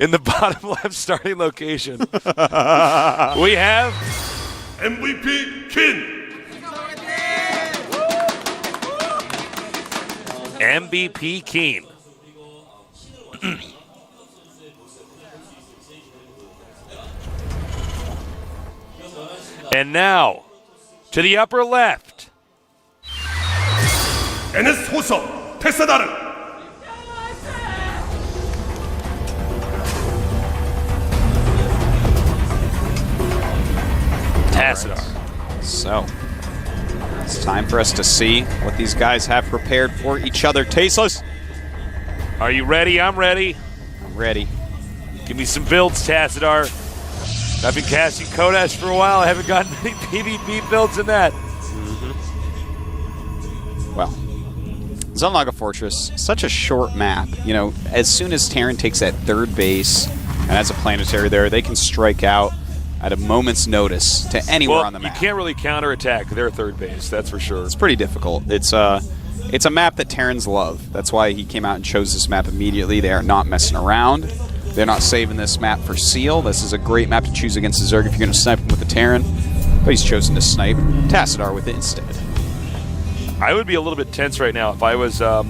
in the bottom left starting location, we have MVP King. MVP Keen. And now, to the upper left. NSH 테스다르. Tassadar. So, it's time for us to see what these guys have prepared for each other. Tasteless. Are you ready? I'm ready. I'm ready. Give me some builds, Tassadar. I've been casting Kodash for a while. I haven't gotten many PvP builds in that. Well, Zelnaga Fortress, such a short map. You know, as soon as Terran takes that third base and has a planetary there, they can strike out at a moment's notice to anywhere on the map. You can't really counterattack their third base, that's for sure. It's pretty difficult. It's a map that Terrans love. That's why he came out and chose this map immediately. They are not messing around. They're not saving this map for Seal. This is a great map to choose against the Zerg if you're going to snipe him with the Terran. But he's chosen to snipe Tassadar with it instead. I would be a little bit tense right now if I was on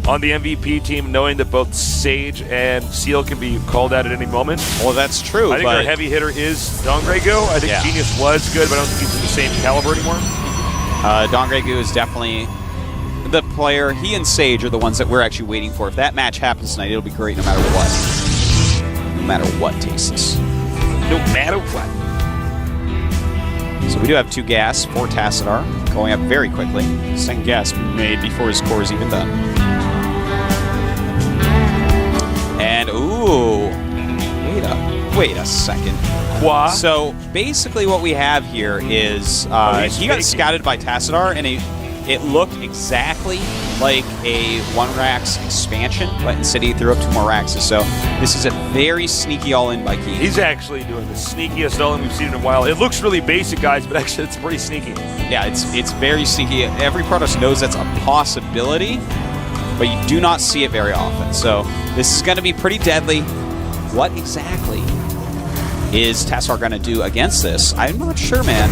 the MVP team, knowing that both Sage and Seal can be called out at any moment. Well, that's true. I think our heavy hitter is Dongregu. I think Genius was good, but I don't think he's in the same caliber anymore. Dongregu is definitely the player. He and Sage are the ones that we're actually waiting for. If that match happens tonight, it'll be great no matter what. No matter what, Tasteless. No matter what. So we do have 2 gas for Tassadar, going up very quickly. Second gas made before his core is even done. And, ooh, wait a second. What? So basically what we have here is he got scouted by Tassadar, and it looked exactly like a 1-Rax expansion, but instead he threw up 2 more Raxes. So this is a very sneaky all-in by Key. He's actually doing the sneakiest all-in we've seen in a while. It looks really basic, guys, but actually it's pretty sneaky. Yeah, it's very sneaky. Every Protoss knows that's a possibility, but you do not see it very often. So this is going to be pretty deadly. What exactly is Tassadar going to do against this? I'm not sure, man.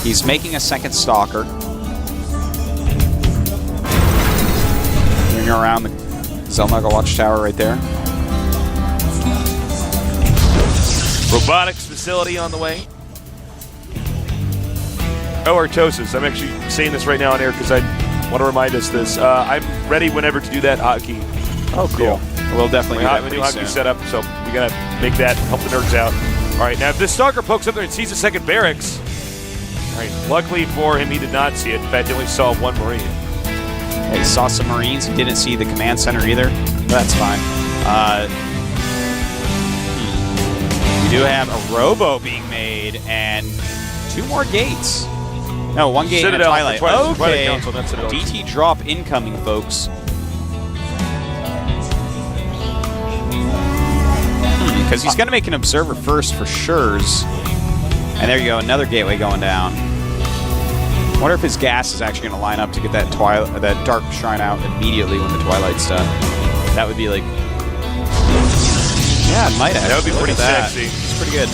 He's making a second Stalker. Around the Zelnaga Watchtower right there. Robotics facility on the way. Oh, Artosis. I'm actually saying this right now on air because I want to remind us this. I'm ready whenever to do that hotkey. Oh, cool. Yeah. We'll definitely have a new hotkey set up, so we got to make that, help the nerds out. All right, now if this Stalker pokes up there and sees a second barracks, all right, luckily for him, he did not see it. In fact, he only saw 1 Marine. He saw some Marines. He didn't see the command center either. That's fine. We do have a Robo being made and 2 more gates. No, 1 gate and a Twilight. Okay. Council, that's DT drop incoming, folks. Because he's going to make an Observer first for sure's. And there you go, another gateway going down. I wonder if his gas is actually going to line up to get that Dark Shrine out immediately when the Twilight's done. That would be like... Yeah, it might actually. That would be pretty sexy. It's pretty good.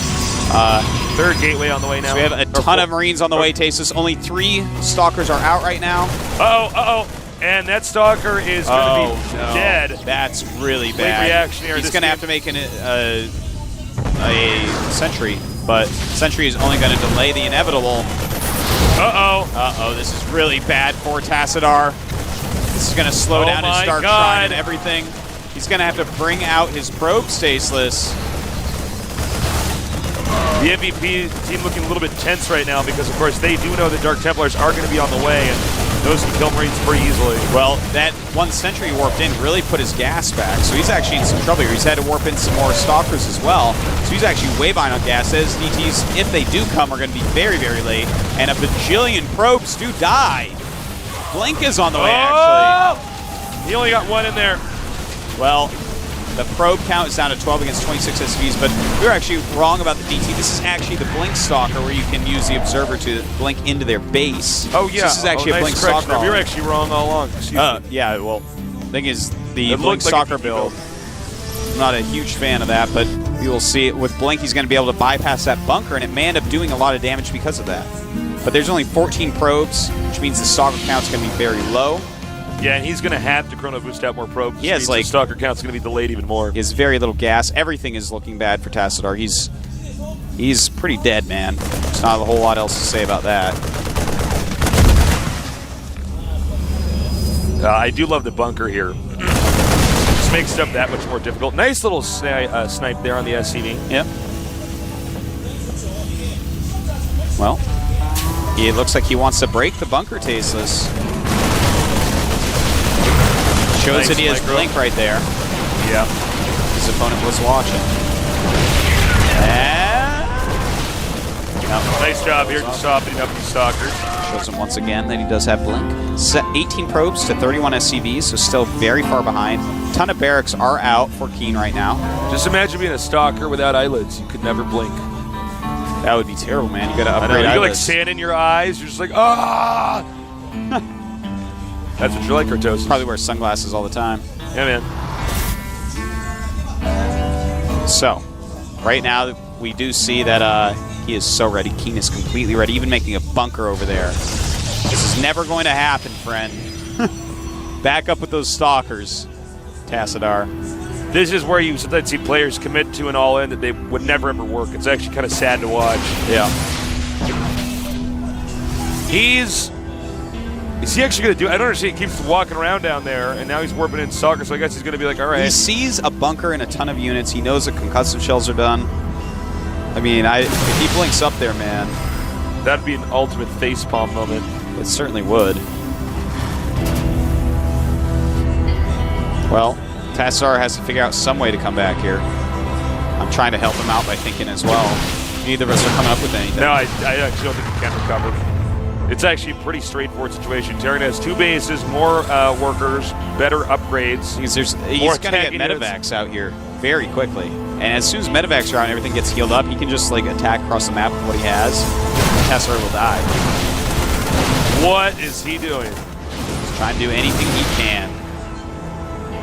Third gateway on the way now. So we have a ton of Marines on the way, Tasteless. Only 3 Stalkers are out right now. Uh-oh. And that Stalker is going to be dead. That's really bad. Reactionary. He's going to have to make a Sentry, but Sentry is only going to delay the inevitable. Uh-oh, this is really bad for Tassadar. This is going to slow down his Dark Shrine and everything. He's going to have to bring out his probe, Tasteless. The MVP team looking a little bit tense right now because, of course, they do know that Dark Templars are going to be on the way, and those can kill Marines pretty easily. Well, that 1 Sentry warped in really put his gas back, so he's actually in some trouble here. He's had to warp in some more Stalkers as well, so he's actually way behind on gas. His DTs, if they do come, are going to be very, very late, and a bajillion probes do die. Blink is on the way, actually. He only got 1 in there. Well, the probe count is down to 12 against 26 SVs, but we were actually wrong about the DT. This is actually the Blink Stalker where you can use the Observer to blink into their base. Oh, yeah. So this is actually a Blink Stalker. We were actually wrong all along. Yeah, well, the thing is, the Blink Stalker build I'm not a huge fan of that, but we will see. With Blink, he's going to be able to bypass that bunker, and it may end up doing a lot of damage because of that. But there's only 14 probes, which means the stalker count's going to be very low. Yeah, and he's going to have to chrono boost out more probes. He has, like, the stalker count's going to be delayed even more. He has very little gas. Everything is looking bad for Tassadar. He's pretty dead, man. There's not a whole lot else to say about that. I do love the bunker here. Just makes stuff that much more difficult. Nice little snipe there on the SCV. Yep. Well, it looks like he wants to break the bunker, Tasteless. Shows Nice that he has micro. Blink right there. Yeah. His opponent was watching. No. Nice job here just softening up these stalkers. Shows him once again that he does have Blink. Set 18 probes to 31 SCVs, so still very far behind. A ton of barracks are out for Keen right now. Just imagine being a stalker without eyelids. You could never blink. That would be terrible, man. You gotta I know, upgrade you get like eyelids. sand in your eyes. You're just like, ah! That's what you're like, Cortosis. Probably wear sunglasses all the time. Yeah, man. So, right now we do see that he is so ready. Keen is completely ready, even making a bunker over there. This is never going to happen, friend. Back up with those stalkers, Tassadar. This is where you sometimes see players commit to an all-in that they would never ever work. It's actually kind of sad to watch. Yeah. Is he actually going to do it? I don't understand. He keeps walking around down there, and now he's warping in stalker, so I guess he's going to be like, all right. He sees a bunker and a ton of units. He knows that concussive shells are done. I mean, if he blinks up there, man, That'd be an ultimate facepalm moment. it certainly would. Well, Tassadar has to figure out some way to come back here. I'm trying to help him out by thinking as well. Neither of us are coming up with anything. No, I actually don't think he can recover. It's actually a pretty straightforward situation. Terran has 2 bases, more workers, better upgrades. Because he's More going to get attacking units. medevacs out here very quickly. And as soon as medevacs are out and everything gets healed up, he can just like attack across the map with what he has. Tassadar will die. What is he doing? He's trying to do anything he can.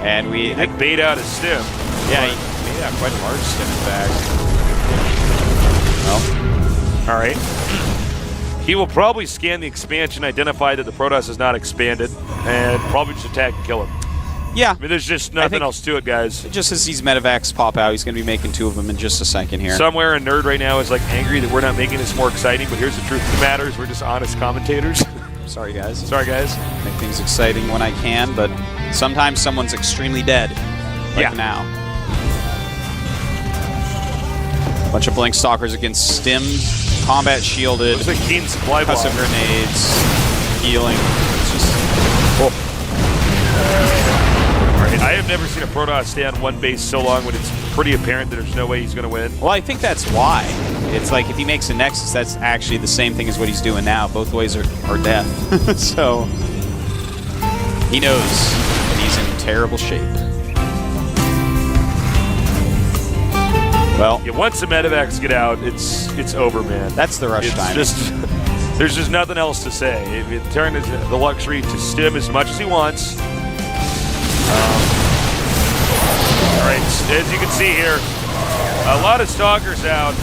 And we... He did bait out his stim. Yeah, he made out quite a large stim, in fact. Well, All right. He will probably scan the expansion, identify that the Protoss is not expanded, and probably just attack and kill him. yeah. I mean, there's just nothing else to it, guys. Just as these medevacs pop out, he's going to be making 2 of them in just a second here. Somewhere a nerd right now is like angry that we're not making this more exciting, but here's the truth of the matter is we're just honest commentators. Sorry, guys. Sorry, guys. Make things exciting when I can, but sometimes someone's extremely dead. Like Yeah. now. Bunch of Blink Stalkers against Stim, combat shielded, Looks like Keen supply block. cussive grenades, healing. It's just... I have never seen a Protoss stay on one base so long when it's pretty apparent that there's no way he's going to win. Well, I think that's why. It's like if he makes a Nexus, that's actually the same thing as what he's doing now. Both ways are death. So he knows that he's in terrible shape. Well, Yeah, once the medevacs get out, it's over, man. that's the rush It's time. just there's just nothing else to say. Terran has the luxury to stim as much as he wants. All right, as you can see here, a lot of stalkers out.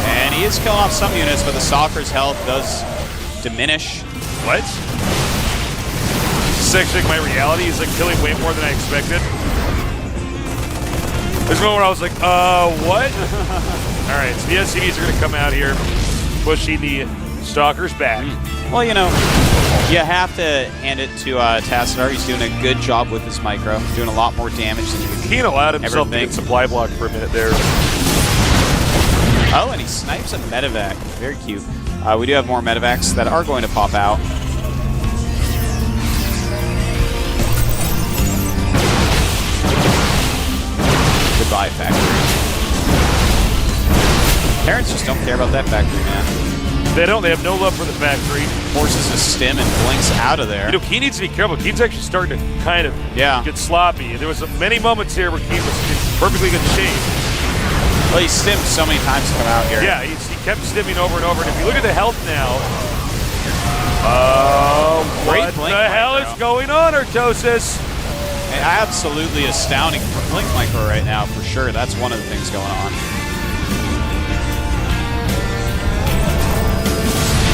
And he is killing off some units, but the Stalker's health does diminish. What? This is actually like my reality. He's like killing way more than I expected. There's a moment where I was like, what? All right, so the SCVs are going to come out here, pushing the stalkers back. Well, you know, you have to hand it to Tassadar. He's doing a good job with his micro. He's doing a lot more damage than you can. Keen allowed himself to Everything. get supply block for a minute there. Oh, and he snipes a medevac. Very cute. We do have more medevacs that are going to pop out. Goodbye, factory. Parents just don't care about that factory, man. They don't. They have no love for the factory. Forces a stim and blinks out of there. You know, Keen needs to be careful. Keen's actually starting to kind of get sloppy. There was many moments here where Keen was in perfectly good shape. Well, he stimmed so many times to come out here. Yeah, he kept stimming over and over. And if you look at the health now, Great what blink the hell micro. is going on, Artosis? Absolutely astounding for Blink Micro right now, for sure. That's one of the things going on.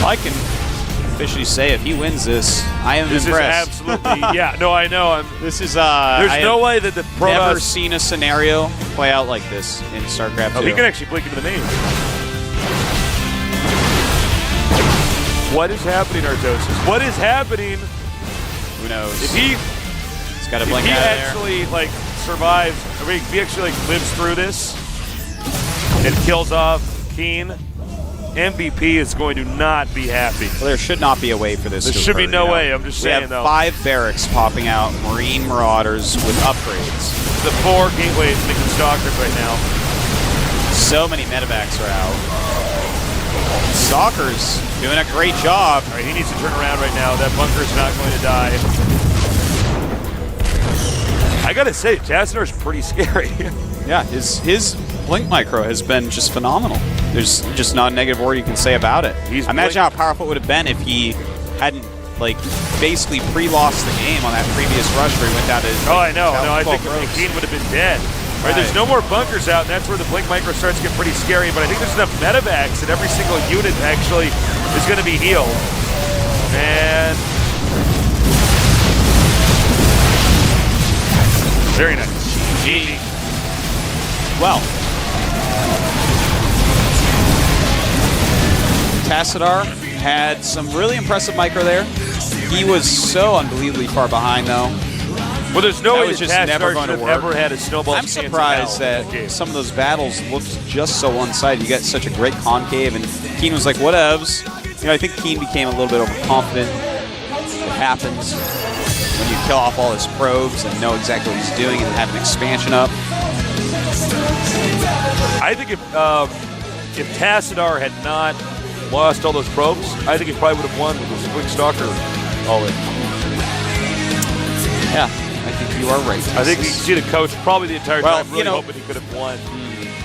I can officially say if he wins this, I am impressed. This is absolutely, yeah, no, I know. This is, there's no way that the Protoss... never seen a scenario play out like this in StarCraft 2. Oh, he can actually blink into the main. What is happening, Artosis? What is happening? Who knows? If he got to blink he out of there. actually like survives, I mean, if he actually like lives through this and kills off Keen, MVP is going to not be happy. Well, there should not be a way for this There to should occur, be no you know? way. I'm just saying, we have 5 barracks popping out, Marine Marauders with upgrades. The 4 gateways making Stalkers right now. So many medevacs are out. Stalkers doing a great job. All right, he needs to turn around right now. That bunker's not going to die. I gotta say, Tassador's pretty scary. Yeah, his Blink Micro has been just phenomenal. There's just not a negative word you can say about it. Imagine how powerful it would have been if he hadn't, like, basically pre-lost the game on that previous rush where he went down to his, Oh, I know. No, I think ropes. Keen would have been dead. Right, there's no more bunkers out, and that's where the Blink Micro starts to get pretty scary, but I think there's enough medevacs that every single unit actually is going to be healed. And... very nice. GG. Well, Tassadar had some really impressive micro there. He was so unbelievably far behind, though. Well, there's no way was that just never Tassadar going to should work. have ever had a snowball. I'm surprised that some of those battles looked just so one-sided. You got such a great concave, and Keen was like, whatevs. You know, I think Keen became a little bit overconfident. It happens when you kill off all his probes and know exactly what he's doing and have an expansion up. I think if Tassadar had not lost all those probes, I think he probably would have won with his Quick Stalker all in. Yeah, I think you are right. I think you can see the coach probably the entire time really you know, hoping he could have won.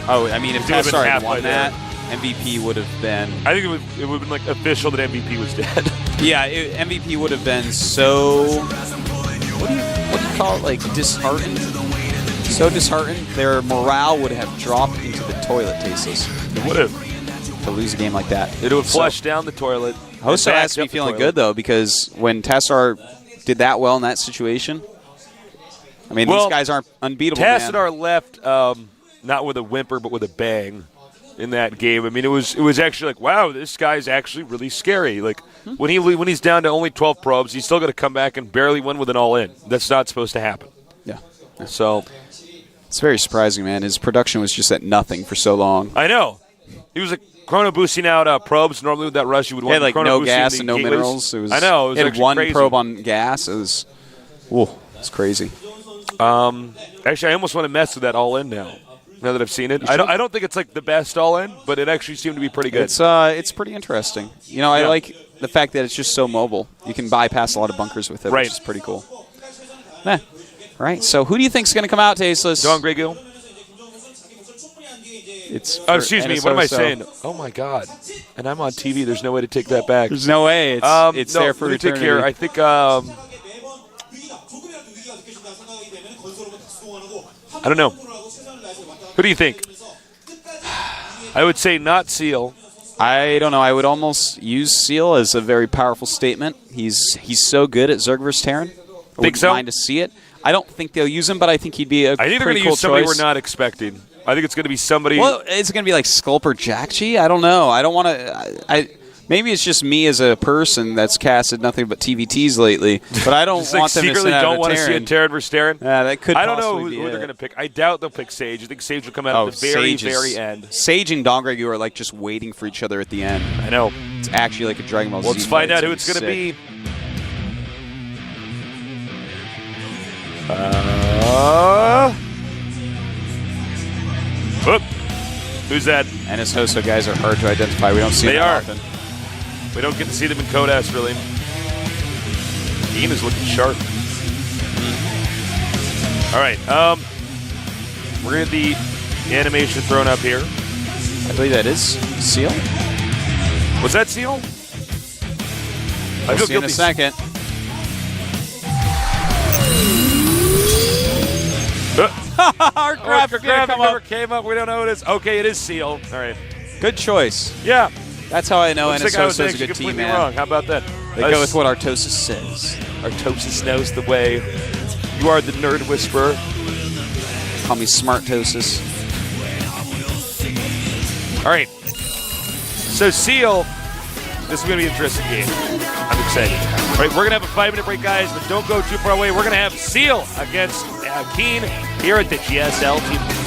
Oh, I mean, if Tassadar had won there. that, MVP would have been... I think it would have been like official that MVP was dead. Yeah, MVP would have been so... What do you call it? Like, disheartened? So disheartened, their morale would have dropped into the toilet, Tasteless. It would have. To lose a game like that. It would have flushed down the toilet. Hoso has to be feeling good, though, because when Tassadar did that well in that situation, I mean, these guys aren't unbeatable, Tassadar left not with a whimper, but with a bang in that game. I mean, it was actually like, wow, this guy's actually really scary. Like, when he's down to only 12 probes, he's still going to come back and barely win with an all-in. That's not supposed to happen. Yeah. So it's very surprising, man. His production was just at nothing for so long. I know. He was like chrono boosting out probes. Normally with that rush, you would want like no gas and no minerals. It was, I know. It was had one crazy. probe on gas. It was, it's crazy. Actually, I almost want to mess with that all-in now that I've seen it. I don't think it's like the best all-in, but it actually seemed to be pretty good. It's pretty interesting. You know, I like the fact that it's just so mobile. You can bypass a lot of bunkers with it, which is pretty cool. Right. So who do you think's going to come out, Tasteless? Don Grey Gill. It's excuse me. What am I saying? Oh my God! And I'm on TV. There's no way to take that back. There's no way. It's there for eternity. Take care. I think. I don't know. Who do you think? I would say not Seal. I don't know. I would almost use Seal as a very powerful statement. He's so good at Zerg vs. Terran. I wouldn't mind to see it. I don't think they'll use him, but I think he'd be a pretty cool choice. I think they're going to use somebody we're not expecting. I think it's going to be somebody. Well, it's going to be like Sculper Jakchi. I don't know. I don't want to. Maybe it's just me as a person that's casted nothing but TVTs lately, but I don't want them to secretly don't want to see a Terran versus Terran. Yeah, that could. I don't know who they're going to pick. I doubt they'll pick Sage. I think Sage will come out at the very end. Sage and Dongregu are like just waiting for each other at the end. I know. It's actually like a Dragon Ball Z. Let's find out who it's going to be. Whoop. Who's that? NSH guys are hard to identify. We don't see them often. We don't get to see them in Codas, really. Ian is looking sharp. All right. We're going to get the animation thrown up here. I believe that is Seal. Was that Seal? We'll see in a second. Our graphic never came up. We don't know what it is. Okay, it is Seal. All right. Good choice. Yeah. That's how I know Looks like I was NSH is a actually good team, completely man. wrong. How about that? They go with what Artosis says. Artosis knows the way. You are the nerd whisperer. Call me Smartosis. All right. So Seal, this is going to be an interesting game. I'm excited. All right, we're going to have a 5-minute break, guys, but don't go too far away. We're going to have Seal against Keen here at the GSL Team